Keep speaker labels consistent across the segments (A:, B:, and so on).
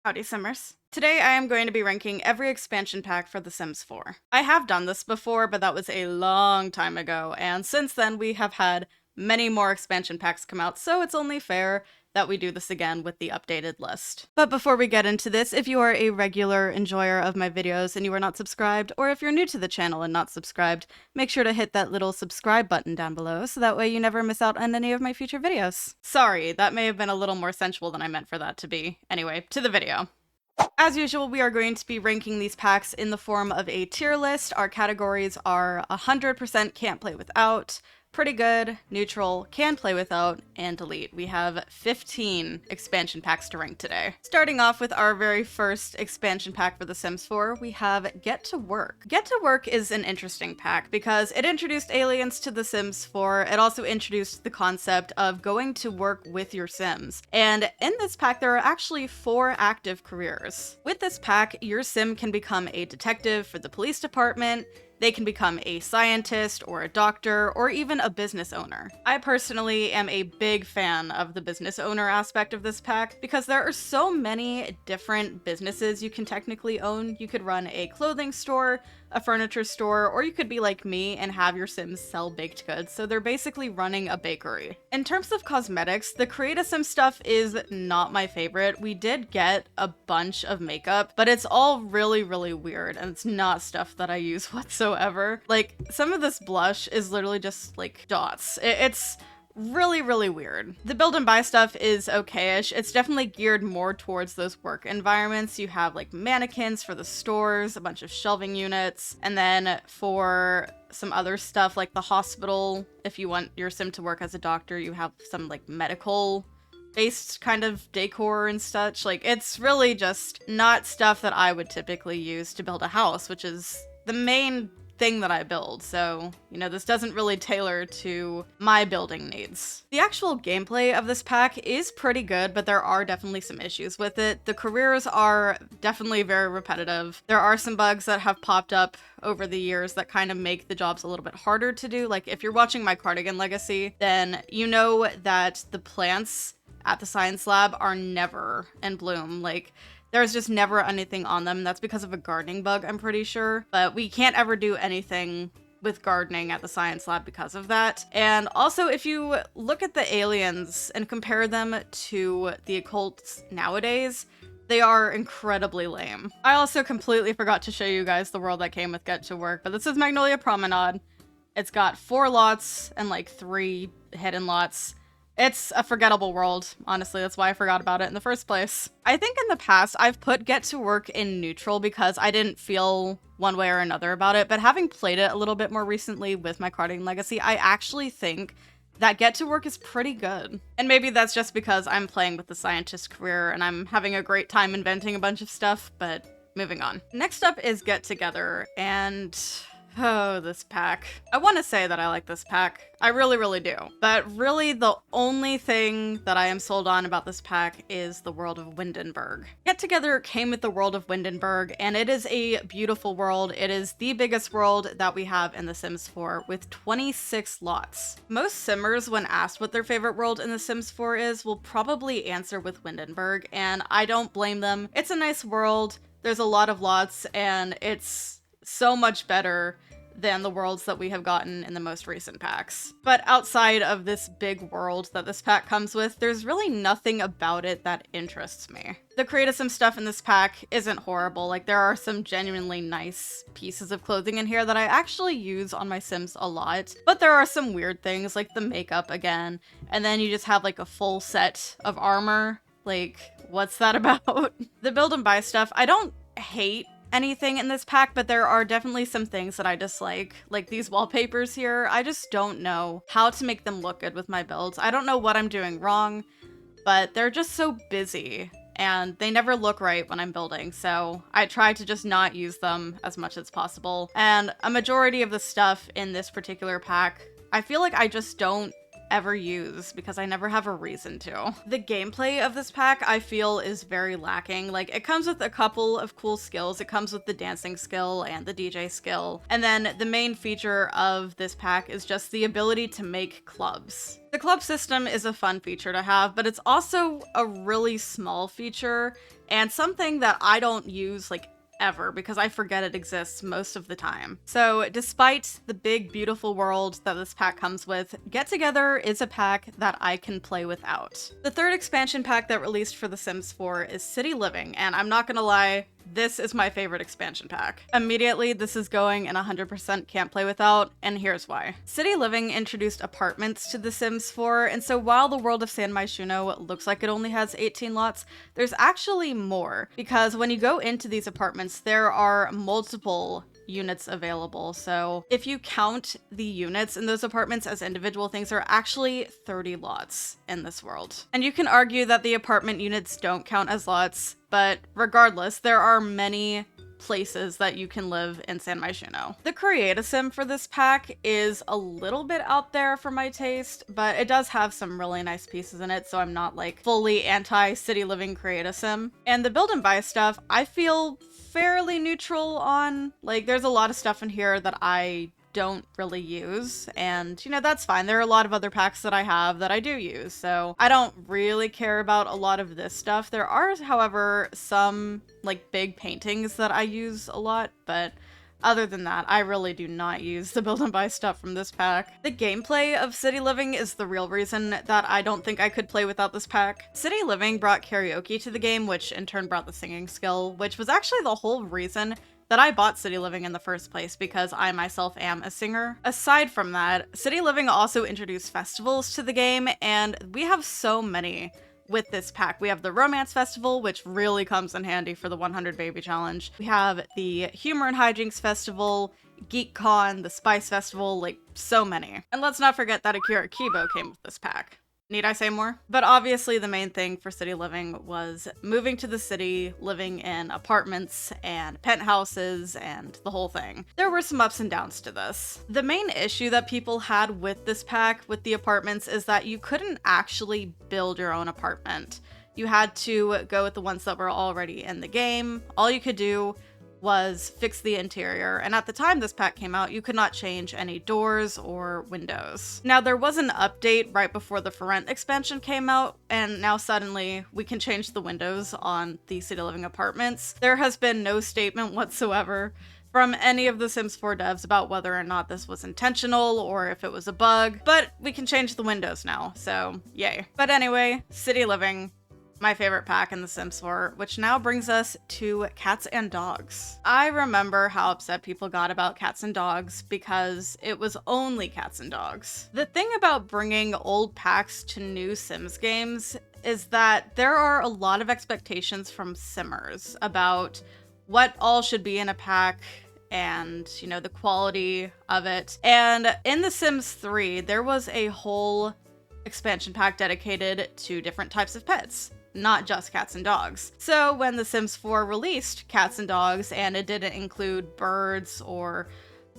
A: Howdy Simmers. Today I am going to be ranking every expansion pack for The Sims 4. I have done this before, but that was a long time ago, and since then we have had many more expansion packs come out, so it's only fair that we do this again with the updated list. But before we get into this, if you are a regular enjoyer of my videos and you are not subscribed, or if you're new to the channel and not subscribed, make sure to hit that little subscribe button down below so that way you never miss out on any of my future videos. Sorry, that may have been a little more sensual than I meant for that to be. Anyway, to the video. As usual, we are going to be ranking these packs in the form of a tier list. Our categories are 100% can't play without, pretty good, neutral, can play without, and delete. We have 15 expansion packs to rank today. Starting off with our very first expansion pack for The Sims 4, we have Get to Work. Get to Work is an interesting pack because it introduced aliens to The Sims 4. It also introduced the concept of going to work with your Sims. And in this pack, there are actually 4 active careers. With this pack, your Sim can become a detective for the police department. They can become a scientist or a doctor or even a business owner. I personally am a big fan of the business owner aspect of this pack because there are so many different businesses you can technically own. You could run a clothing store, a furniture store, or you could be like me and have your Sims sell baked goods, so they're basically running a bakery. In terms of cosmetics, the Create a Sim stuff is not my favorite. We did get a bunch of makeup, but it's all really weird, and it's not stuff that I use whatsoever. Like, some of this blush is literally just like dots. It's really weird. The build and buy stuff is okay-ish. It's definitely geared more towards those work environments. You have like mannequins for the stores, a bunch of shelving units, and then for some other stuff like the hospital, if you want your Sim to work as a doctor, you have some like medical based kind of decor and such. Like, it's really just not stuff that I would typically use to build a house, which is the main thing that I build, so, you know, this doesn't really tailor to my building needs. The actual gameplay of this pack is pretty good, but there are definitely some issues with it. The careers are definitely very repetitive. There are some bugs that have popped up over the years that kind of make the jobs a little bit harder to do. Like, if you're watching my Cardigan Legacy, then you know that the plants at the science lab are never in bloom. Like, there's just never anything on them. That's because of a gardening bug, I'm pretty sure. But we can't ever do anything with gardening at the science lab because of that. And also, if you look at the aliens and compare them to the occults nowadays, they are incredibly lame. I also completely forgot to show you guys the world that came with Get to Work, but this is Magnolia Promenade. It's got 4 lots and like 3 hidden lots. It's a forgettable world, honestly. That's why I forgot about it in the first place. I think in the past, I've put Get to Work in neutral because I didn't feel one way or another about it, but having played it a little bit more recently with my Cardigan Legacy, I actually think that Get to Work is pretty good. And maybe that's just because I'm playing with the scientist career and I'm having a great time inventing a bunch of stuff, but moving on. Next up is Get Together, and oh, this pack. I want to say that I like this pack. I really do. But really, the only thing that I am sold on about this pack is the world of Windenburg. Get Together came with the world of Windenburg, and it is a beautiful world. It is the biggest world that we have in The Sims 4 with 26 lots. Most Simmers, when asked what their favorite world in The Sims 4 is, will probably answer with Windenburg, and I don't blame them. It's a nice world. There's a lot of lots, and it's so much better than the worlds that we have gotten in the most recent packs. But outside of this big world that this pack comes with, there's really nothing about it that interests me. The Create a Sim stuff in this pack isn't horrible. Like, there are some genuinely nice pieces of clothing in here that I actually use on my Sims a lot, but there are some weird things like the makeup again, and then you just have like a full set of armor. Like, what's that about? The build and buy stuff, I don't hate anything in this pack, but there are definitely some things that I dislike. Like these wallpapers here, I just don't know how to make them look good with my builds. I don't know what I'm doing wrong, but they're just so busy and they never look right when I'm building, so I try to just not use them as much as possible. And a majority of the stuff in this particular pack, I feel like I just don't ever use because I never have a reason to. The gameplay of this pack, I feel, is very lacking. Like, it comes with a couple of cool skills. It comes with the dancing skill and the DJ skill. And then the main feature of this pack is just the ability to make clubs. The club system is a fun feature to have, but it's also a really small feature and something that I don't use like ever because I forget it exists most of the time. So despite the big beautiful world that this pack comes with, Get Together is a pack that I can play without. The third expansion pack that released for The Sims 4 is City Living, and I'm not gonna lie, this is my favorite expansion pack. Immediately, this is going in 100% can't play without, and here's why. City Living introduced apartments to The Sims 4, and so while the world of San Myshuno looks like it only has 18 lots, there's actually more, because when you go into these apartments, there are multiple units available. So if you count the units in those apartments as individual things, there are actually 30 lots in this world. And you can argue that the apartment units don't count as lots, but regardless, there are many places that you can live in San Myshuno. The Create-A-Sim for this pack is a little bit out there for my taste, but it does have some really nice pieces in it, so I'm not like fully anti-City Living Create-A-Sim. And the build and buy stuff, I feel fairly neutral on. Like, there's a lot of stuff in here that I don't really use, and you know, that's fine. There are a lot of other packs that I have that I do use, so I don't really care about a lot of this stuff. There are, however, some like big paintings that I use a lot, but other than that, I really do not use the build and buy stuff from this pack. The gameplay of City Living is the real reason that I don't think I could play without this pack. City Living brought karaoke to the game, which in turn brought the singing skill, which was actually the whole reason that I bought City Living in the first place, because I myself am a singer. Aside from that, City Living also introduced festivals to the game, and we have so many with this pack. We have the Romance Festival, which really comes in handy for the 100 Baby Challenge. We have the Humor and Hijinks Festival, GeekCon, the Spice Festival, like so many. And let's not forget that Akira Kibo came with this pack. Need I say more? But obviously the main thing for City Living was moving to the city, living in apartments and penthouses and the whole thing. There were some ups and downs to this. The main issue that people had with this pack, with the apartments, is that you couldn't actually build your own apartment. You had to go with the ones that were already in the game. All you could do was fix the interior, and at the time this pack came out, you could not change any doors or windows. Now, there was an update right before the For Rent expansion came out, and now suddenly we can change the windows on the City Living apartments. There has been no statement whatsoever from any of the Sims 4 devs about whether or not this was intentional or if it was a bug, but we can change the windows now, so yay. But anyway, City Living, my favorite pack in The Sims 4, which now brings us to cats and dogs. I remember how upset people got about cats and dogs because it was only cats and dogs. The thing about bringing old packs to new Sims games is that there are a lot of expectations from Simmers about what all should be in a pack and, you know, the quality of it. And in The Sims 3, there was a whole expansion pack dedicated to different types of pets, not just cats and dogs. So when The Sims 4 released cats and dogs, and it didn't include birds or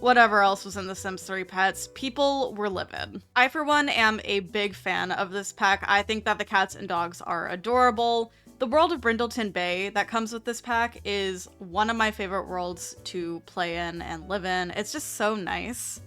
A: whatever else was in The Sims 3 pets, people were livid. I, for one, am a big fan of this pack. I think that the cats and dogs are adorable. The world of Brindleton Bay that comes with this pack is one of my favorite worlds to play in and live in. It's just so nice.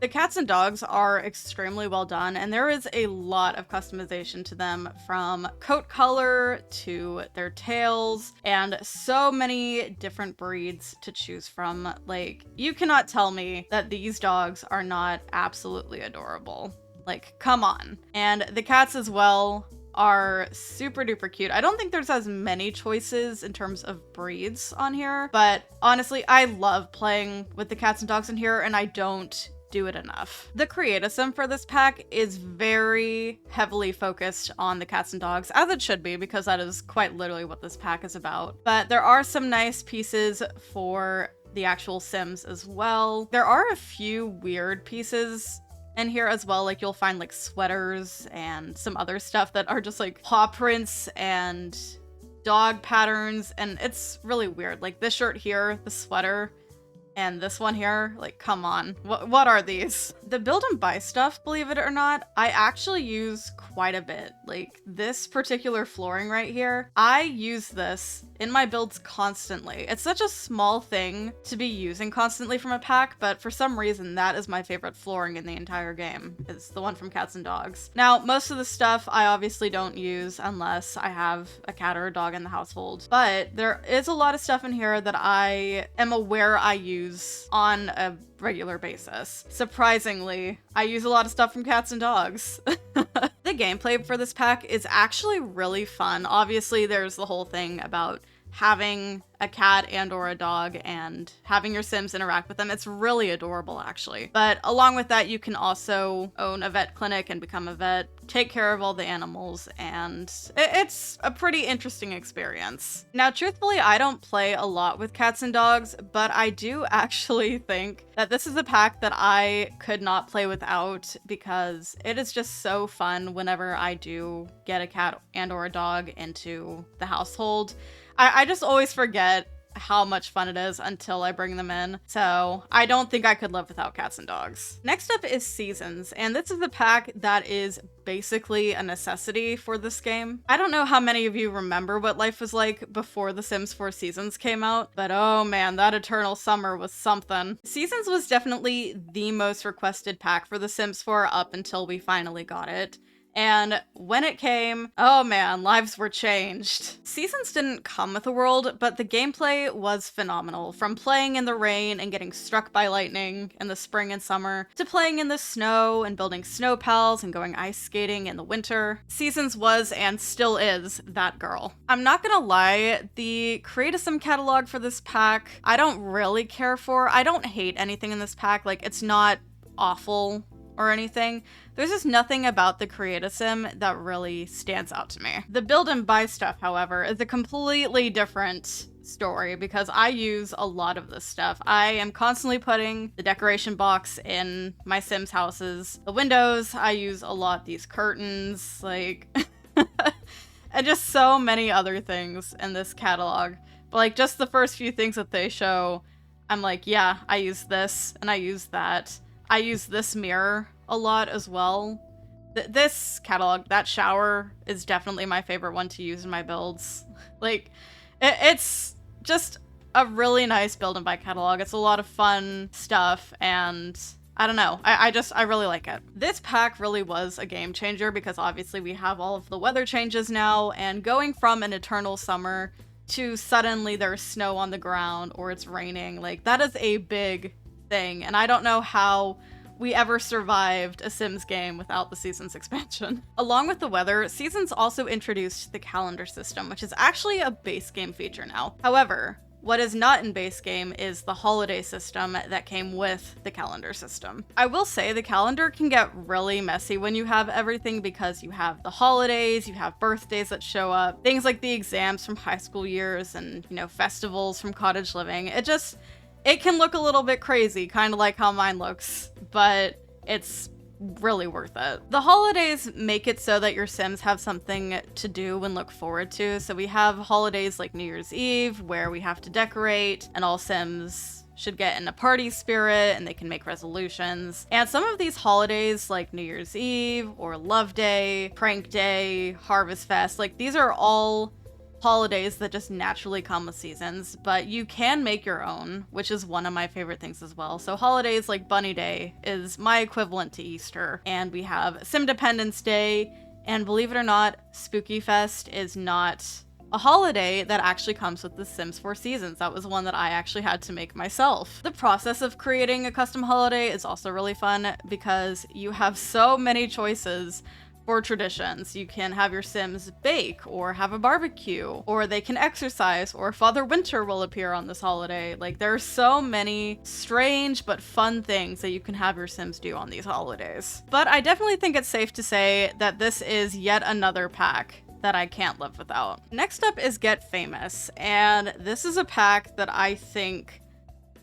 A: The cats and dogs are extremely well done, and there is a lot of customization to them, from coat color to their tails, and so many different breeds to choose from. Like, you cannot tell me that these dogs are not absolutely adorable. Like, come on. And the cats as well are super duper cute. I don't think there's as many choices in terms of breeds on here, but honestly, I love playing with the cats and dogs in here, and I don't do it enough. The Create-A-Sim for this pack is very heavily focused on the cats and dogs, as it should be, because that is quite literally what this pack is about. But there are some nice pieces for the actual Sims as well. There are a few weird pieces in here as well. Like, you'll find like sweaters and some other stuff that are just like paw prints and dog patterns, and it's really weird. Like this shirt here, the sweater, And this one here, like, come on. What are these? The build and buy stuff, believe it or not, I actually use quite a bit. Like, this particular flooring right here, I use this in my builds constantly. It's such a small thing to be using constantly from a pack, but for some reason, that is my favorite flooring in the entire game. It's the one from Cats and Dogs. Now, most of the stuff I obviously don't use unless I have a cat or a dog in the household, but there is a lot of stuff in here that I am aware I use on a regular basis. Surprisingly, I use a lot of stuff from Cats and Dogs. The gameplay for this pack is actually really fun. Obviously, there's the whole thing about having a cat and or a dog and having your Sims interact with them. It's really adorable, actually. But along with that, you can also own a vet clinic and become a vet, take care of all the animals, and it's a pretty interesting experience. Now, truthfully, I don't play a lot with cats and dogs, but I do actually think that this is a pack that I could not play without because it is just so fun whenever I do get a cat and or a dog into the household. I just always forget how much fun it is until I bring them in. So I don't think I could live without cats and dogs. Next up is Seasons, and this is a pack that is basically a necessity for this game. I don't know how many of you remember what life was like before The Sims 4 Seasons came out, but oh man, that eternal summer was something. Seasons was definitely the most requested pack for The Sims 4 up until we finally got it. And when it came, oh man, lives were changed. Seasons didn't come with a world, but the gameplay was phenomenal. From playing in the rain and getting struck by lightning in the spring and summer, to playing in the snow and building snow pals and going ice skating in the winter, Seasons was and still is that girl. I'm not gonna lie, the Create a Sim catalog for this pack, I don't really care for. I don't hate anything in this pack, like it's not awful or anything. There's just nothing about the Create a Sim that really stands out to me. The build and buy stuff, however, is a completely different story because I use a lot of this stuff. I am constantly putting the decoration box in my Sims houses. The windows, I use a lot. These curtains, like, and just so many other things in this catalog. But like just the first few things that they show, I'm like, yeah, I use this and I use that. I use this mirror a lot as well. This catalog, that shower, is definitely my favorite one to use in my builds. Like, it's just a really nice build and buy catalog. It's a lot of fun stuff, and I don't know. I really like it. This pack really was a game changer because obviously we have all of the weather changes now, and going from an eternal summer to suddenly there's snow on the ground or it's raining, like, that is a big thing, and I don't know how we ever survived a Sims game without the Seasons expansion. Along with the weather, Seasons also introduced the calendar system, which is actually a base game feature now. However, what is not in base game is the holiday system that came with the calendar system. I will say the calendar can get really messy when you have everything because you have the holidays, you have birthdays that show up, things like the exams from high school years and, you know, festivals from cottage living. It can look a little bit crazy, kind of like how mine looks, but it's really worth it. The holidays make it so that your Sims have something to do and look forward to. So we have holidays like New Year's Eve, where we have to decorate, and all Sims should get in a party spirit and they can make resolutions. And some of these holidays like New Year's Eve or Love Day, Prank Day, Harvest Fest, like these are all holidays that just naturally come with Seasons, but you can make your own, which is one of my favorite things as well. So holidays like Bunny Day is my equivalent to Easter, and we have Simdependence Day, and believe it or not, Spooky Fest is not a holiday that actually comes with The Sims 4 Seasons. That was one that I actually had to make myself. The process of creating a custom holiday is also really fun because you have so many choices for traditions. You can have your Sims bake or have a barbecue, or they can exercise, or Father Winter will appear on this holiday. Like, there are so many strange but fun things that you can have your Sims do on these holidays. But I definitely think it's safe to say that this is yet another pack that I can't live without. Next up is Get Famous, and this is a pack that I think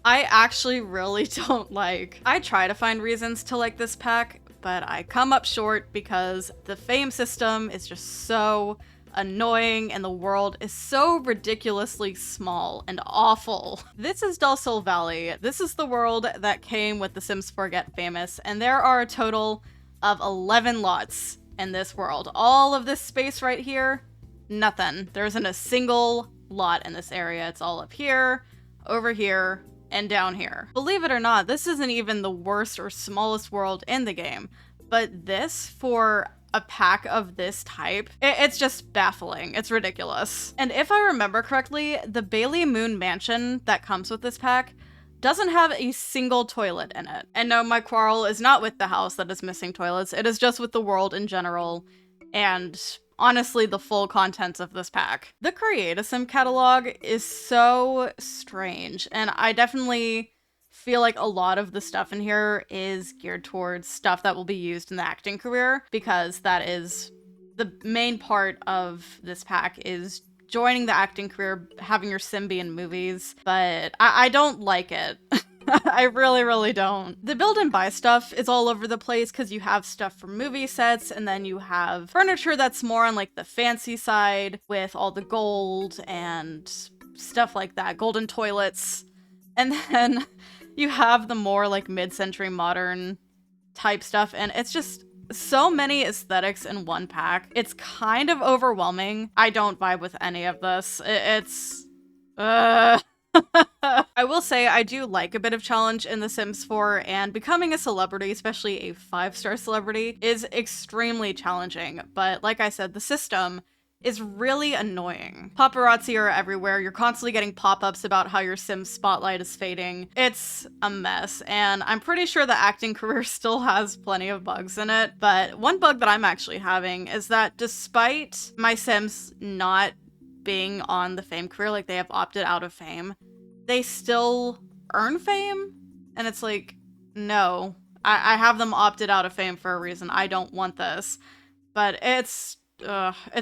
A: I actually really don't like. I try to find reasons to like this pack, but I come up short because the fame system is just so annoying, and the world is so ridiculously small and awful. This is Del Sol Valley. This is the world that came with The Sims 4 Get Famous, and there are a total of 11 lots in this world. All of this space right here, nothing. There isn't a single lot in this area. It's all up here, over here, and down here. Believe it or not, this isn't even the worst or smallest world in the game, but this, for a pack of this type, it's just baffling. It's ridiculous. And if I remember correctly, the Bailey Moon Mansion that comes with this pack doesn't have a single toilet in it. And no, my quarrel is not with the house that is missing toilets. It is just with the world in general, and honestly, the full contents of this pack. The Create-A-Sim catalog is so strange, and I definitely feel like a lot of the stuff in here is geared towards stuff that will be used in the acting career, because that is the main part of this pack, is joining the acting career, having your sim be in movies, but I don't like it. I really, really don't. The build and buy stuff is all over the place because you have stuff from movie sets, and then you have furniture that's more on like the fancy side with all the gold and stuff like that, golden toilets. And then you have the more like mid-century modern type stuff, and it's just so many aesthetics in one pack. It's kind of overwhelming. I don't vibe with any of this. I will say I do like a bit of challenge in The Sims 4, and becoming a celebrity, especially a 5-star celebrity, is extremely challenging. But like I said, the system is really annoying. Paparazzi are everywhere. You're constantly getting pop-ups about how your Sim spotlight is fading. It's a mess, and I'm pretty sure the acting career still has plenty of bugs in it. But one bug that I'm actually having is that despite my Sims not being on the fame career, like they have opted out of fame, they still earn fame, and it's like, no, I have them opted out of fame for a reason. I don't want this. But it's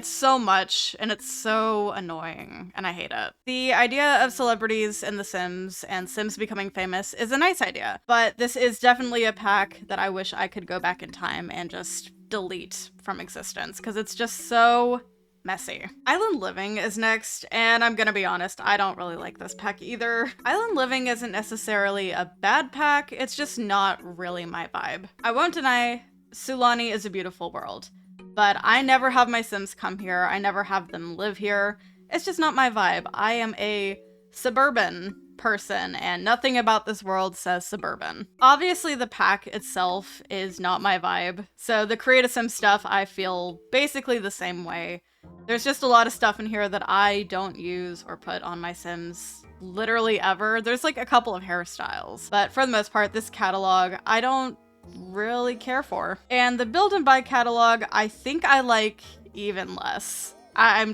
A: so much, and it's so annoying, and I hate it. The idea of celebrities in The Sims and Sims becoming famous is a nice idea, but this is definitely a pack that I wish I could go back in time and just delete from existence, because it's just so messy. Island Living is next, and I'm gonna be honest, I don't really like this pack either. Island Living isn't necessarily a bad pack, it's just not really my vibe. I won't deny Sulani is a beautiful world, but I never have my Sims come here, I never have them live here. It's just not my vibe. I am a suburban person, and nothing about this world says suburban. Obviously, the pack itself is not my vibe, so the Create-A-Sim stuff I feel basically the same way. There's just a lot of stuff in here that I don't use or put on my Sims literally ever. There's like a couple of hairstyles, but for the most part, this catalog I don't really care for. And the build and buy catalog, I think I like even less. I'm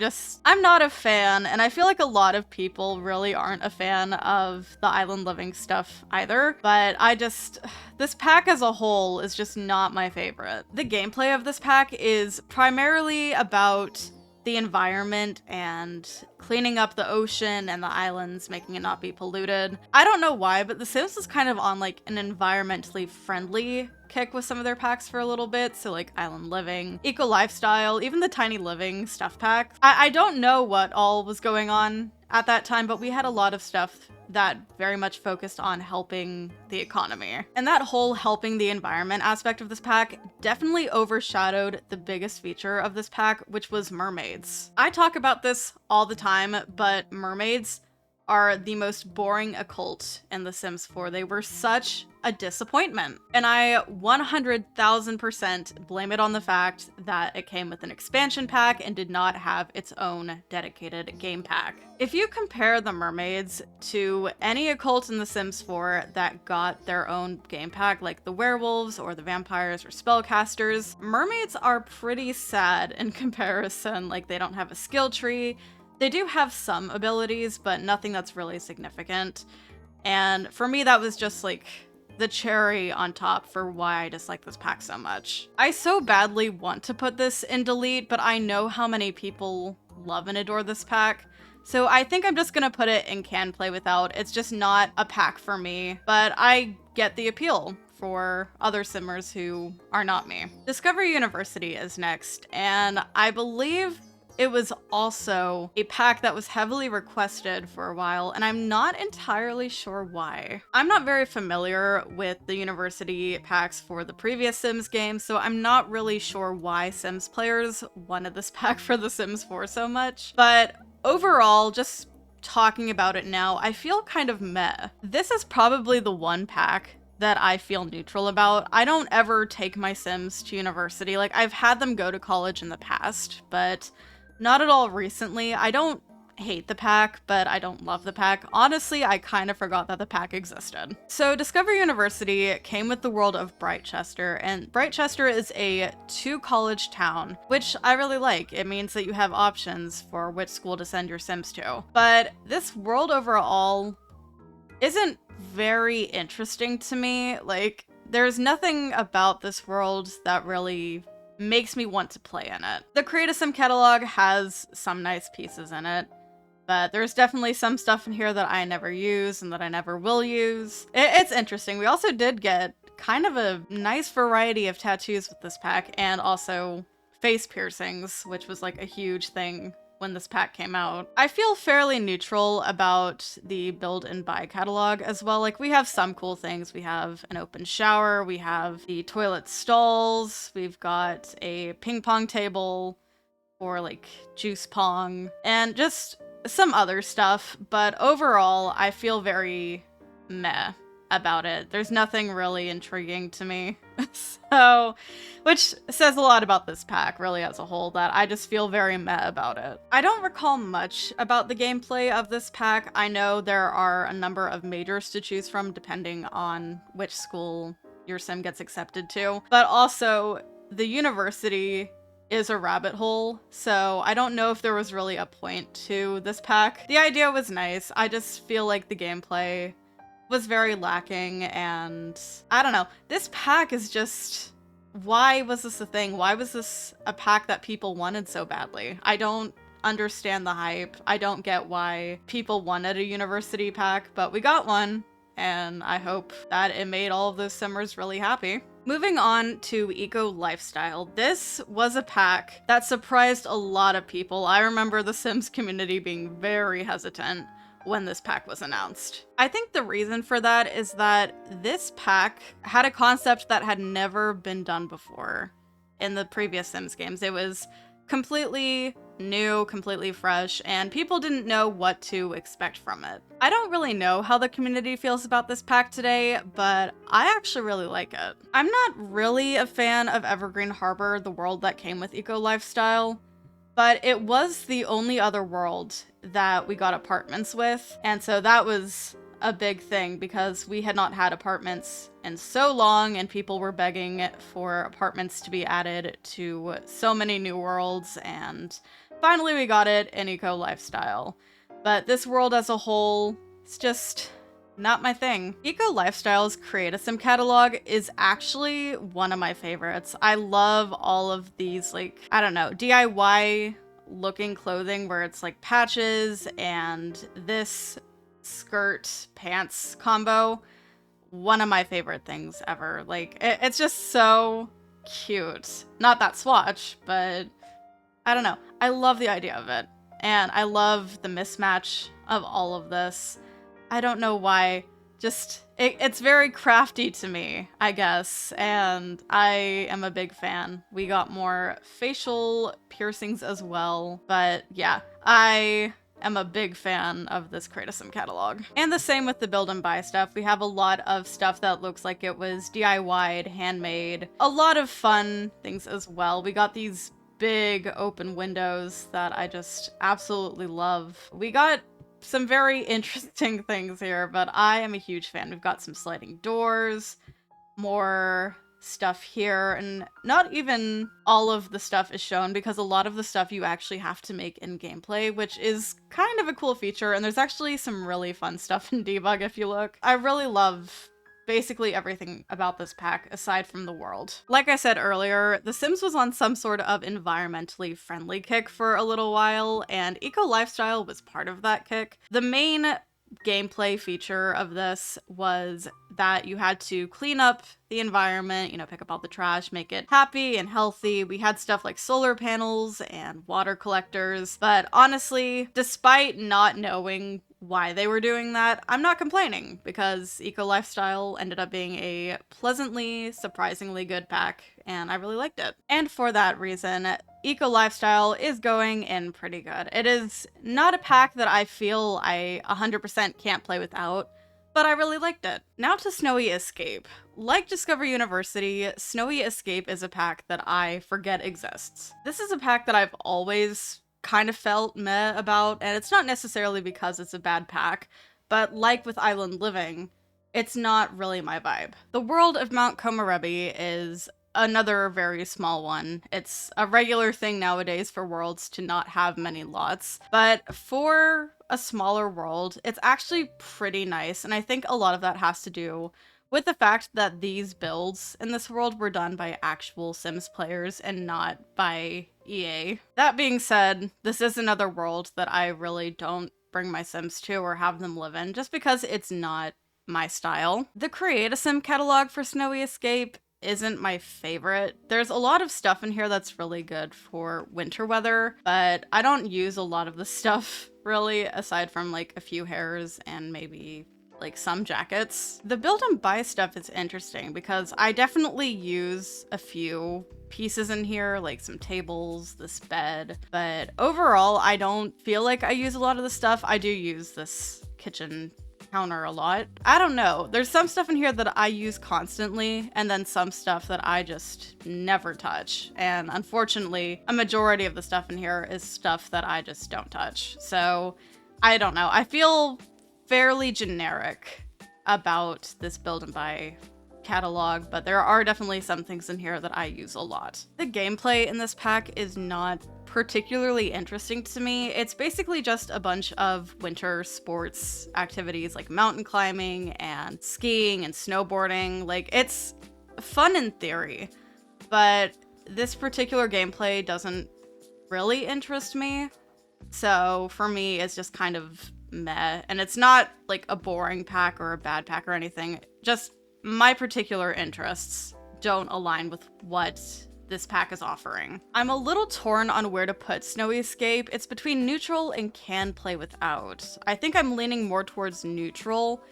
A: not a fan, and I feel like a lot of people really aren't a fan of the Island Living stuff either, but this pack as a whole is just not my favorite. The gameplay of this pack is primarily about the environment and cleaning up the ocean and the islands, making it not be polluted. I don't know why, but The Sims is kind of on like an environmentally friendly kick with some of their packs for a little bit. So like Island Living, Eco Lifestyle, even the Tiny Living stuff pack. I don't know what all was going on at that time, but we had a lot of stuff that very much focused on helping the economy. And that whole helping the environment aspect of this pack definitely overshadowed the biggest feature of this pack, which was mermaids. I talk about this all the time, but mermaids are the most boring occult in The Sims 4. They were such a disappointment. And I 100,000% blame it on the fact that it came with an expansion pack and did not have its own dedicated game pack. If you compare the mermaids to any occult in The Sims 4 that got their own game pack, like the werewolves or the vampires or spellcasters, mermaids are pretty sad in comparison. Like, they don't have a skill tree. They do have some abilities, but nothing that's really significant. And for me, that was just like the cherry on top for why I dislike this pack so much. I so badly want to put this in delete, but I know how many people love and adore this pack. So I think I'm just gonna put it in can play without. It's just not a pack for me, but I get the appeal for other simmers who are not me. Discovery University is next, and I believe it was also a pack that was heavily requested for a while, and I'm not entirely sure why. I'm not very familiar with the university packs for the previous Sims games, so I'm not really sure why Sims players wanted this pack for The Sims 4 so much. But overall, just talking about it now, I feel kind of meh. This is probably the one pack that I feel neutral about. I don't ever take my Sims to university. Like, I've had them go to college in the past, but not at all recently. I don't hate the pack, but I don't love the pack. Honestly, I kind of forgot that the pack existed. So Discover University came with the world of Brightchester, and Brightchester is a 2-college town, which I really like. It means that you have options for which school to send your Sims to. But this world overall isn't very interesting to me. Like, there's nothing about this world that really makes me want to play in it. The Create a Sim catalog has some nice pieces in it, but there's definitely some stuff in here that I never use and that I never will use. It's interesting. We also did get kind of a nice variety of tattoos with this pack, and also face piercings, which was like a huge thing when this pack came out. I feel fairly neutral about the build and buy catalog as well. Like, we have some cool things. We have an open shower, we have the toilet stalls, we've got a ping pong table for like juice pong, and just some other stuff. But overall, I feel very meh about it. There's nothing really intriguing to me. So, which says a lot about this pack really as a whole, that I just feel very meh about it. I don't recall much about the gameplay of this pack. I know there are a number of majors to choose from depending on which school your sim gets accepted to, but also the university is a rabbit hole, so I don't know if there was really a point to this pack. The idea was nice. I just feel like the gameplay was very lacking, and I don't know. This pack is just, why was this a thing? Why was this a pack that people wanted so badly? I don't understand the hype. I don't get why people wanted a university pack, but we got one, and I hope that it made all of those Simmers really happy. Moving on to Eco Lifestyle. This was a pack that surprised a lot of people. I remember the Sims community being very hesitant when this pack was announced. I think the reason for that is that this pack had a concept that had never been done before in the previous Sims games. It was completely new, completely fresh, and people didn't know what to expect from it. I don't really know how the community feels about this pack today, but I actually really like it. I'm not really a fan of Evergreen Harbor, the world that came with Eco Lifestyle, but it was the only other world that we got apartments with, and so that was a big thing because we had not had apartments in so long, and people were begging for apartments to be added to so many new worlds, and finally we got it in Eco Lifestyle. But this world as a whole, it's just not my thing. Eco Lifestyle's Create a Sim catalog is actually one of my favorites. I love all of these, like, I don't know, DIY looking clothing where it's like patches and this skirt pants combo. One of my favorite things ever. Like, it's just so cute. Not that swatch, but I don't know. I love the idea of it. And I love the mismatch of all of this. I don't know why. Just, it's very crafty to me, I guess, and I am a big fan. We got more facial piercings as well, but yeah, I am a big fan of this Create a Sim catalog. And the same with the build and buy stuff. We have a lot of stuff that looks like it was DIY'd, handmade, a lot of fun things as well. We got these big open windows that I just absolutely love. We got some very interesting things here, but I am a huge fan. We've got some sliding doors, more stuff here, and not even all of the stuff is shown because a lot of the stuff you actually have to make in gameplay, which is kind of a cool feature, and there's actually some really fun stuff in debug if you look. I really love basically everything about this pack aside from the world. Like I said earlier, The Sims was on some sort of environmentally friendly kick for a little while, and Eco Lifestyle was part of that kick. The main gameplay feature of this was that you had to clean up the environment, you know, pick up all the trash, make it happy and healthy. We had stuff like solar panels and water collectors, but honestly, despite not knowing why they were doing that, I'm not complaining because Eco Lifestyle ended up being a pleasantly, surprisingly good pack, and I really liked it. And for that reason, Eco Lifestyle is going in pretty good. It is not a pack that I feel I 100% can't play without, but I really liked it. Now to Snowy Escape. Like Discover University, Snowy Escape is a pack that I forget exists. This is a pack that I've always kind of felt meh about, and it's not necessarily because it's a bad pack, but like with Island Living, it's not really my vibe. The world of Mount Komorebi is another very small one. It's a regular thing nowadays for worlds to not have many lots, but for a smaller world, it's actually pretty nice, and I think a lot of that has to do with the fact that these builds in this world were done by actual Sims players and not by EA. That being said, this is another world that I really don't bring my Sims to or have them live in, just because it's not my style. The Create a Sim catalog for Snowy Escape isn't my favorite. There's a lot of stuff in here that's really good for winter weather, but I don't use a lot of the stuff really, aside from like a few hairs and maybe like some jackets. The build and buy stuff is interesting because I definitely use a few pieces in here, like some tables, this bed, but overall I don't feel like I use a lot of the stuff. I do use this kitchen counter a lot. I don't know. There's some stuff in here that I use constantly, and then some stuff that I just never touch. And unfortunately, a majority of the stuff in here is stuff that I just don't touch. So I don't know. I feel fairly generic about this build and buy catalog, but there are definitely some things in here that I use a lot. The gameplay in this pack is not particularly interesting to me. It's basically just a bunch of winter sports activities like mountain climbing and skiing and snowboarding. Like, it's fun in theory, but this particular gameplay doesn't really interest me. So for me, it's just kind of meh. And it's not like a boring pack or a bad pack or anything. Just my particular interests don't align with what this pack is offering. I'm a little torn on where to put Snowy Escape. It's between neutral and can play without. I think I'm leaning more towards neutral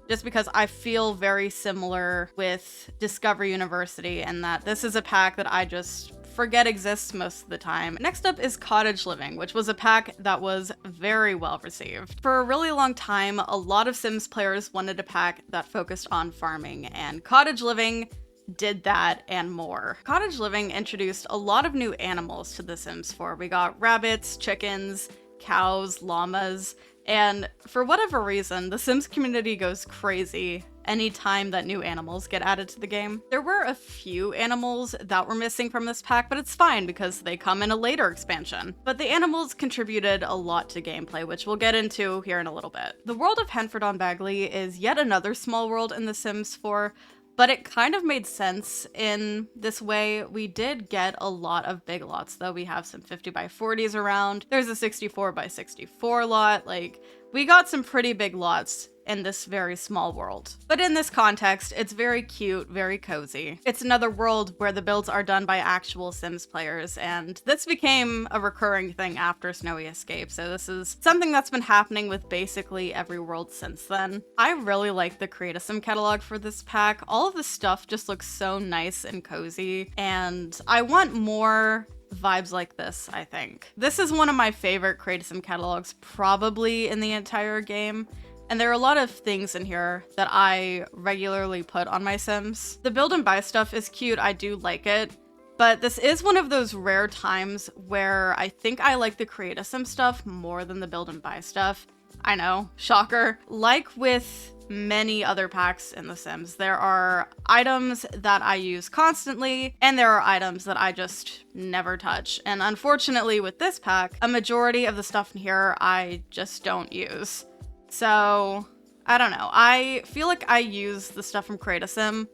A: just because I feel very similar with Discover University and that this is a pack that I just forget exists most of the time. Next up is Cottage Living, which was a pack that was very well received. For a really long time, a lot of Sims players wanted a pack that focused on farming, and Cottage Living did that and more. Cottage Living introduced a lot of new animals to The Sims 4. We got rabbits, chickens, cows, llamas, and for whatever reason, the Sims community goes crazy anytime that new animals get added to the game. There were a few animals that were missing from this pack, but it's fine because they come in a later expansion. But the animals contributed a lot to gameplay, which we'll get into here in a little bit. The world of Henford-on-Bagley is yet another small world in The Sims 4, but it kind of made sense in this way. We did get a lot of big lots, though. We have some 50 by 40s around. There's a 64 by 64 lot. Like, we got some pretty big lots in this very small world. But in this context, it's very cute, very cozy. It's another world where the builds are done by actual Sims players, and this became a recurring thing after Snowy Escape, so this is something that's been happening with basically every world since then. I really like the Create a Sim catalog for this pack. All of the stuff just looks so nice and cozy, and I want more vibes like this, I think. This is one of my favorite Create a Sim catalogs probably in the entire game. And there are a lot of things in here that I regularly put on my Sims. The build and buy stuff is cute, I do like it, but this is one of those rare times where I think I like the Create a Sim stuff more than the build and buy stuff. I know, shocker. Like with many other packs in The Sims, there are items that I use constantly, and there are items that I just never touch. And unfortunately with this pack, a majority of the stuff in here I just don't use. So, I don't know. I feel like I use the stuff from Create a Sim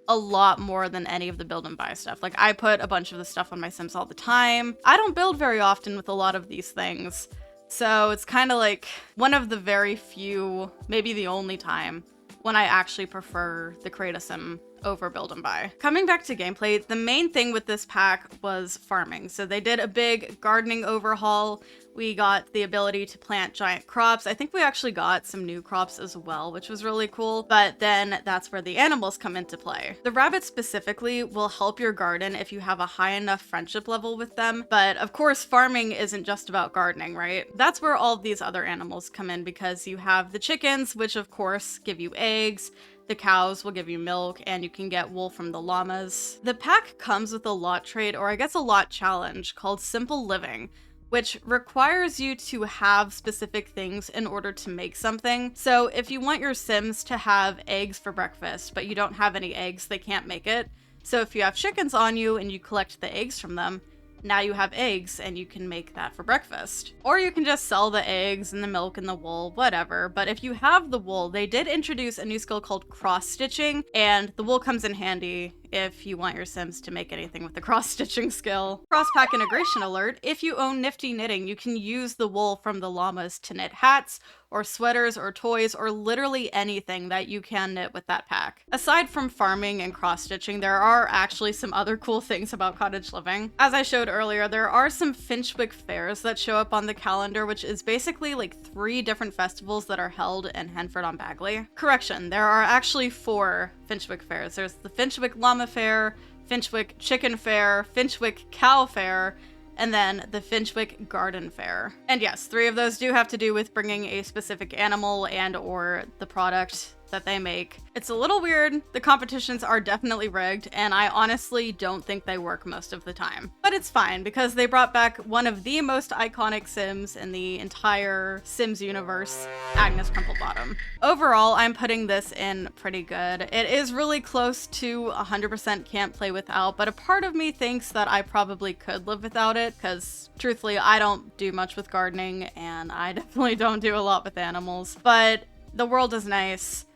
A: a lot more than any of the build and buy stuff. Like, I put a bunch of the stuff on my Sims all the time. I don't build very often with a lot of these things, So it's kind of like one of the very few, maybe the only time, when I actually prefer the Create a Sim over Build and Buy. Coming back to gameplay, the main thing with this pack was farming. So they did a big gardening overhaul. We got the ability to plant giant crops. I think we actually got some new crops as well, which was really cool. But then that's where the animals come into play. The rabbits specifically will help your garden if you have a high enough friendship level with them. But of course, farming isn't just about gardening, right? That's where all of these other animals come in, because you have the chickens, which of course give you eggs. The cows will give you milk, and you can get wool from the llamas. The pack comes with a lot trait, or I guess a lot challenge, called Simple Living, which requires you to have specific things in order to make something. So if you want your Sims to have eggs for breakfast, but you don't have any eggs, they can't make it. So if you have chickens on you and you collect the eggs from them, now you have eggs and you can make that for breakfast. Or you can just sell the eggs and the milk and the wool, whatever. But if you have the wool, they did introduce a new skill called cross-stitching, and the wool comes in handy if you want your Sims to make anything with the cross-stitching skill. Cross-pack integration alert: if you own Nifty Knitting, you can use the wool from the llamas to knit hats, or sweaters, or toys, or literally anything that you can knit with that pack. Aside from farming and cross-stitching, there are actually some other cool things about cottage living. As I showed earlier, there are some Finchwick fairs that show up on the calendar, which is basically like 3 different festivals that are held in Henford-on-Bagley. Correction, there are actually 4 Finchwick fairs. There's the Finchwick Llama Fair, Finchwick Chicken Fair, Finchwick Cow Fair, and then the Finchwick Garden Fair. And yes, 3 of those do have to do with bringing a specific animal and or the product that they make. It's a little weird. The competitions are definitely rigged, and I honestly don't think they work most of the time. But it's fine, because they brought back one of the most iconic Sims in the entire Sims universe, Agnes Crumplebottom. Overall, I'm putting this in pretty good. It is really close to 100% can't play without, but a part of me thinks that I probably could live without it, because truthfully, I don't do much with gardening, and I definitely don't do a lot with animals. But the world is nice.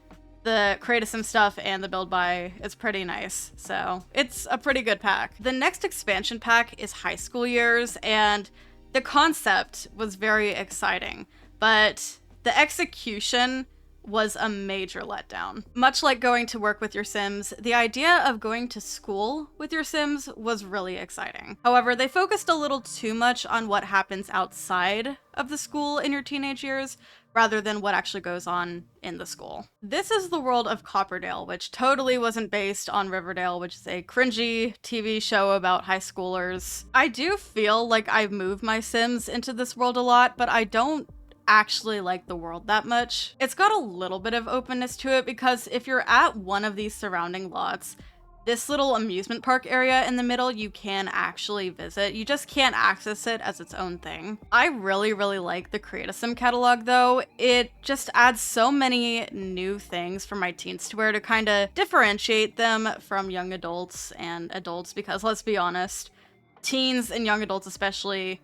A: The Create a Sim stuff and the Build Buy is pretty nice, so it's a pretty good pack. The next expansion pack is High School Years, and the concept was very exciting, but the execution was a major letdown. Much like going to work with your Sims, the idea of going to school with your Sims was really exciting. However, they focused a little too much on what happens outside of the school in your teenage years, rather than what actually goes on in the school. This is the world of Copperdale, which totally wasn't based on Riverdale, which is a cringy TV show about high schoolers. I do feel like I've moved my Sims into this world a lot, but I don't actually like the world that much. It's got a little bit of openness to it, because if you're at one of these surrounding lots, this little amusement park area in the middle you can actually visit. You just can't access it as its own thing. I really like the Create a Sim catalog though. It just adds so many new things for my teens to wear to kind of differentiate them from young adults and adults, because let's be honest, teens and young adults especially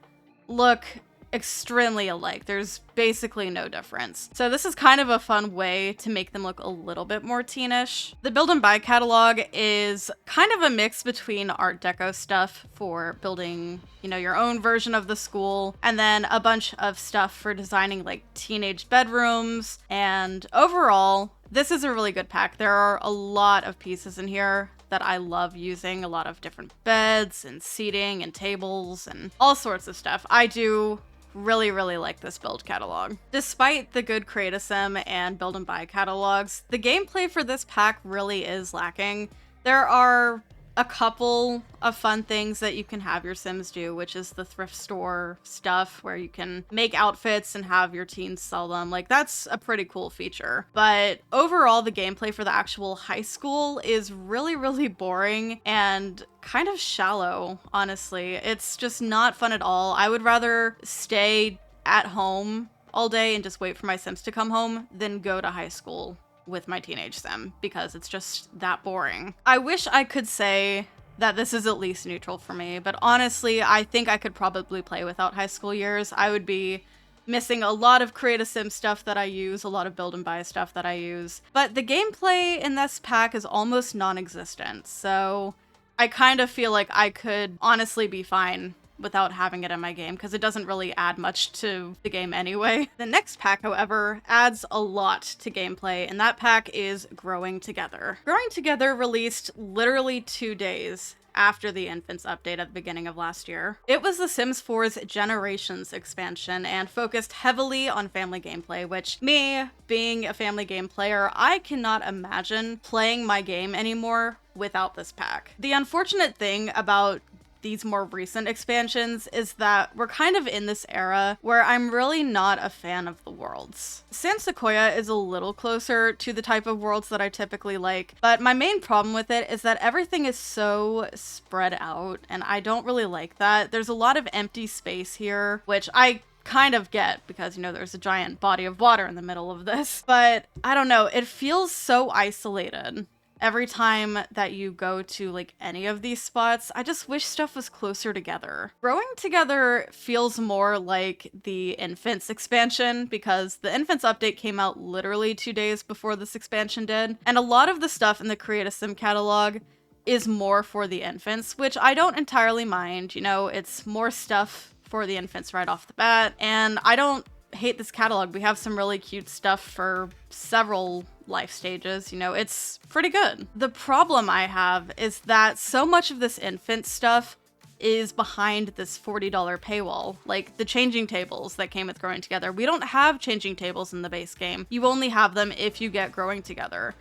A: look extremely alike. There's basically no difference. So this is kind of a fun way to make them look a little bit more teenish. The Build and Buy catalog is kind of a mix between Art Deco stuff for building, you know, your own version of the school, and then a bunch of stuff for designing like teenage bedrooms. And overall, this is a really good pack. There are a lot of pieces in here that I love using, a lot of different beds and seating and tables and all sorts of stuff. I do really like this build catalog. Despite the good Create a Sim and Build and Buy catalogs, the gameplay for this pack really is lacking. There are a couple of fun things that you can have your Sims do, which is the thrift store stuff where you can make outfits and have your teens sell them. Like, that's a pretty cool feature. But overall, the gameplay for the actual high school is really boring and kind of shallow, honestly. It's just not fun at all. I would rather stay at home all day and just wait for my Sims to come home than go to high school with my teenage Sim, because it's just that boring. I wish I could say that this is at least neutral for me, but honestly, I think I could probably play without High School Years. I would be missing a lot of Create a Sim stuff that I use, a lot of Build and Buy stuff that I use, but the gameplay in this pack is almost non-existent, so I kind of feel like I could honestly be fine without having it in my game because it doesn't really add much to the game anyway. The next pack, however, adds a lot to gameplay, and that pack is Growing Together. Growing Together released literally 2 days after the Infants update at the beginning of last year. It was The Sims 4's Generations expansion and focused heavily on family gameplay, which, me being a family game player, I cannot imagine playing my game anymore without this pack. The unfortunate thing about these more recent expansions is that we're kind of in this era where I'm really not a fan of the worlds. TheSimmingKoalaa is a little closer to the type of worlds that I typically like, but my main problem with it is that everything is so spread out, and I don't really like that. There's a lot of empty space here, which I kind of get because, you know, there's a giant body of water in the middle of this, but I don't know, it feels so isolated. Every time that you go to like any of these spots, I just wish stuff was closer together. Growing Together feels more like the Infants expansion because the Infants update came out literally 2 days before this expansion did. And a lot of the stuff in the Create a Sim catalog is more for the infants, which I don't entirely mind. You know, it's more stuff for the infants right off the bat. And I don't hate this catalog. We have some really cute stuff for several life stages. You know, it's pretty good. The problem I have is that so much of this infant stuff is behind this $40 paywall, like the changing tables that came with Growing Together. We don't have changing tables in the base game. You only have them if you get Growing Together.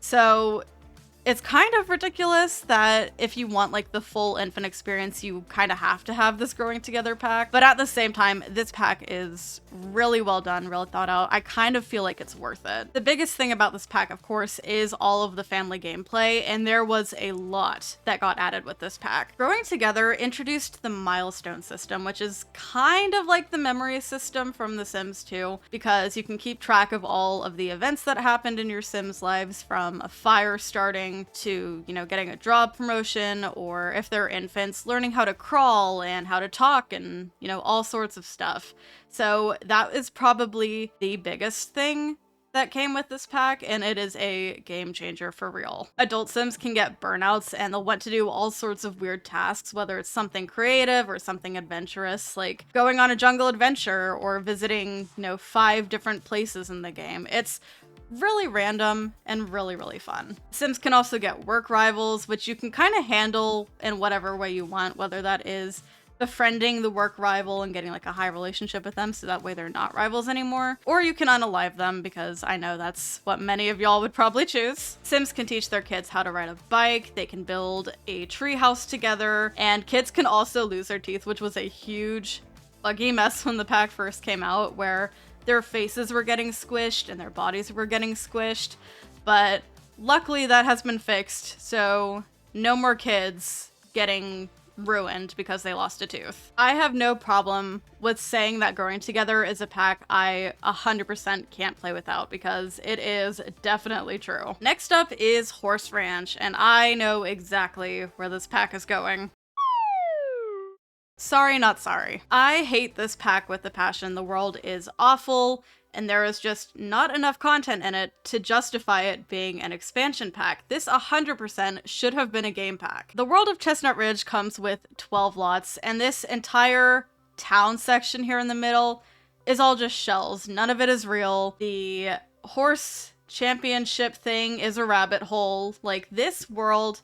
A: So it's kind of ridiculous that if you want like the full infant experience, you kind of have to have this Growing Together pack. But at the same time, this pack is really well done, really thought out. I kind of feel like it's worth it. The biggest thing about this pack, of course, is all of the family gameplay, and there was a lot that got added with this pack. Growing Together introduced the milestone system, which is kind of like the memory system from The Sims 2, because you can keep track of all of the events that happened in your Sims' lives, from a fire starting to, you know, getting a job promotion, or if they're infants, learning how to crawl and how to talk and, you know, all sorts of stuff. So that is probably the biggest thing that came with this pack, and it is a game changer for real. Adult Sims can get burnouts and they'll want to do all sorts of weird tasks, whether it's something creative or something adventurous, like going on a jungle adventure or visiting, you know, 5 different places in the game. It's really random and really, really fun. Sims can also get work rivals, which you can kind of handle in whatever way you want, whether that is befriending the work rival and getting like a high relationship with them so that way they're not rivals anymore, or you can unalive them, because I know that's what many of y'all would probably choose. Sims can teach their kids how to ride a bike, they can build a tree house together, and kids can also lose their teeth, which was a huge buggy mess when the pack first came out, where their faces were getting squished and their bodies were getting squished, but luckily that has been fixed, so no more kids getting ruined because they lost a tooth. I have no problem with saying that Growing Together is a pack I 100% can't play without, because it is definitely true. Next up is Horse Ranch, and I know exactly where this pack is going. Sorry, not sorry. I hate this pack with a passion. The world is awful, and there is just not enough content in it to justify it being an expansion pack. This 100% should have been a game pack. The world of Chestnut Ridge comes with 12 lots, and this entire town section here in the middle is all just shells. None of it is real. The horse championship thing is a rabbit hole. Like, this world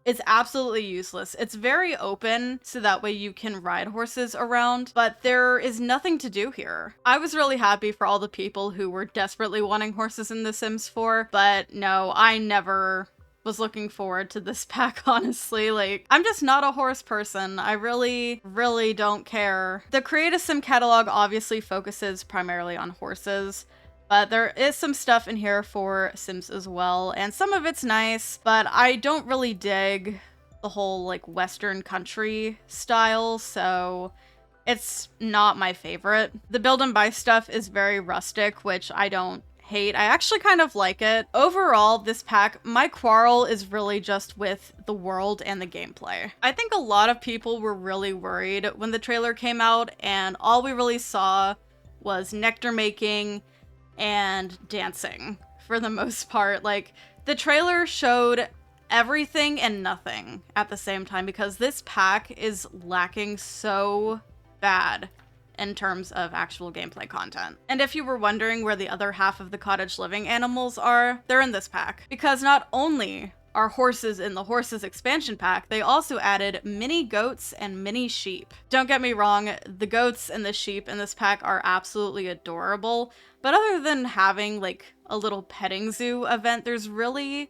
A: is absolutely useless. It's very open, so that way you can ride horses around, but there is nothing to do here. I was really happy for all the people who were desperately wanting horses in The Sims 4, but no, I never was looking forward to this pack, honestly. Like, I'm just not a horse person. I really, really don't care. The Create a Sim catalog obviously focuses primarily on horses, but there is some stuff in here for Sims as well, and some of it's nice, but I don't really dig the whole, like, Western country style, so it's not my favorite. The build and buy stuff is very rustic, which I don't hate. I actually kind of like it. Overall, this pack, my quarrel is really just with the world and the gameplay. I think a lot of people were really worried when the trailer came out, and all we really saw was nectar making and dancing for the most part. Like, the trailer showed everything and nothing at the same time because this pack is lacking so bad in terms of actual gameplay content. And if you were wondering where the other half of the cottage living animals are, they're in this pack. Because not only are horses in the horses expansion pack, they also added mini goats and mini sheep. Don't get me wrong, the goats and the sheep in this pack are absolutely adorable, but other than having like a little petting zoo event, there's really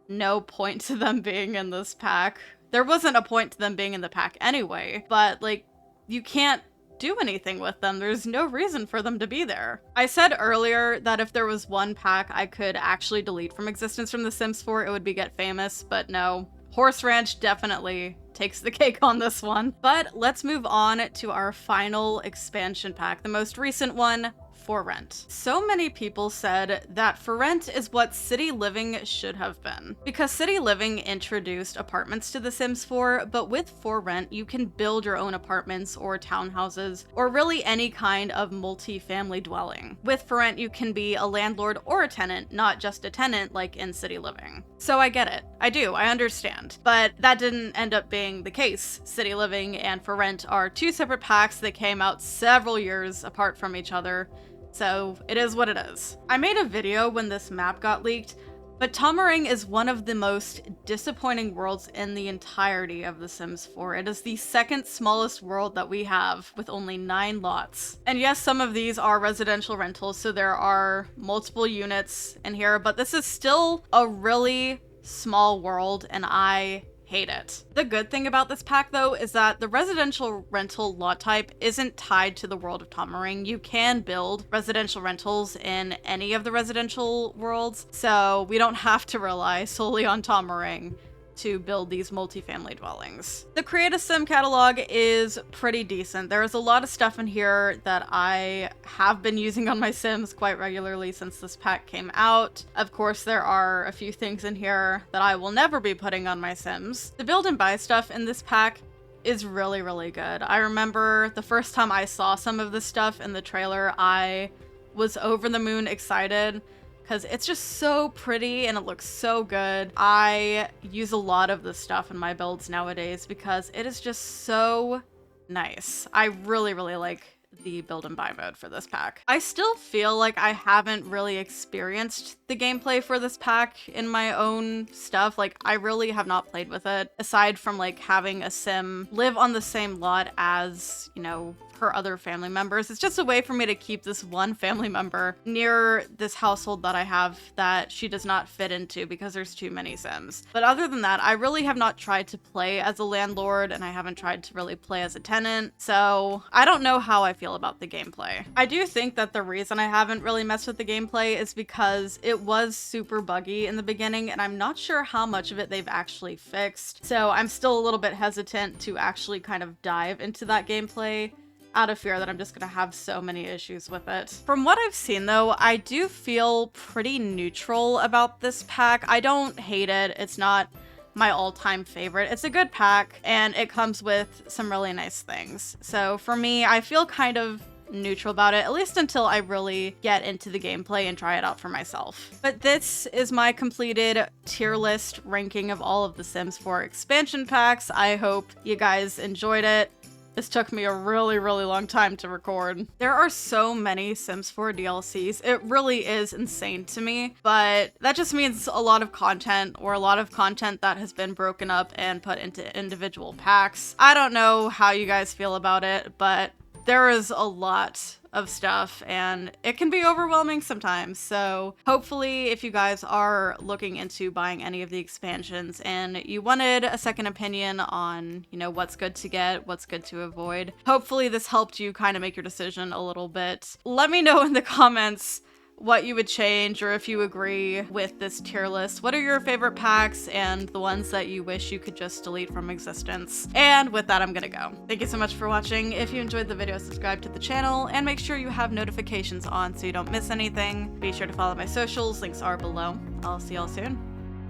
A: no point to them being in this pack. There wasn't a point to them being in the pack anyway, but like, you can't do anything with them. There's no reason for them to be there. I said earlier that if there was one pack I could actually delete from existence from The Sims 4, it would be Get Famous, but no. Horse Ranch definitely takes the cake on this one. But let's move on to our final expansion pack, the most recent one, For Rent. So many people said that For Rent is what City Living should have been. Because City Living introduced apartments to The Sims 4, but with For Rent, you can build your own apartments or townhouses, or really any kind of multi-family dwelling. With For Rent, you can be a landlord or a tenant, not just a tenant like in City Living. So I get it. I do. I understand. But that didn't end up being the case. City Living and For Rent are two separate packs that came out several years apart from each other. So it is what it is. I made a video when this map got leaked, but Tomarang is one of the most disappointing worlds in the entirety of The Sims 4. It is the second smallest world that we have, with only 9 lots. And yes, some of these are residential rentals, so there are multiple units in here, but this is still a really small world, and I hate it. The good thing about this pack though is that the residential rental lot type isn't tied to the world of Tomarang. You can build residential rentals in any of the residential worlds, so we don't have to rely solely on Tomarang to build these multifamily dwellings. The Create a Sim catalog is pretty decent. There is a lot of stuff in here that I have been using on my Sims quite regularly since this pack came out. Of course, there are a few things in here that I will never be putting on my Sims. The build and buy stuff in this pack is really, really good. I remember the first time I saw some of this stuff in the trailer, I was over the moon excited, because it's just so pretty and it looks so good. I use a lot of this stuff in my builds nowadays because it is just so nice. I really, really like the build and buy mode for this pack. I still feel like I haven't really experienced the gameplay for this pack in my own stuff. Like, I really have not played with it, aside from like having a sim live on the same lot as, you know, her other family members. It's just a way for me to keep this one family member near this household that I have that she does not fit into because there's too many Sims. But other than that, I really have not tried to play as a landlord, and I haven't tried to really play as a tenant, so I don't know how I feel about the gameplay. I do think that the reason I haven't really messed with the gameplay is because it was super buggy in the beginning, and I'm not sure how much of it they've actually fixed, so I'm still a little bit hesitant to actually kind of dive into that gameplay, out of fear that I'm just gonna have so many issues with it. From what I've seen though, I do feel pretty neutral about this pack. I don't hate it. It's not my all-time favorite. It's a good pack, and it comes with some really nice things. So for me, I feel kind of neutral about it, at least until I really get into the gameplay and try it out for myself. But this is my completed tier list ranking of all of the Sims 4 expansion packs. I hope you guys enjoyed it. This took me a really, really long time to record. There are so many Sims 4 DLCs. It really is insane to me, but that just means a lot of content, or a lot of content that has been broken up and put into individual packs. I don't know how you guys feel about it, but there is a lot of stuff and it can be overwhelming sometimes. So hopefully if you guys are looking into buying any of the expansions and you wanted a second opinion on, you know, what's good to get, what's good to avoid, hopefully this helped you kind of make your decision a little bit. Let me know in the comments what you would change, or if you agree with this tier list. What are your favorite packs and the ones that you wish you could just delete from existence? And with that, I'm gonna go. Thank you so much for watching. If you enjoyed the video, subscribe to the channel and make sure you have notifications on so you don't miss anything. Be sure to follow my socials, links are below. I'll see y'all soon.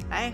A: Bye.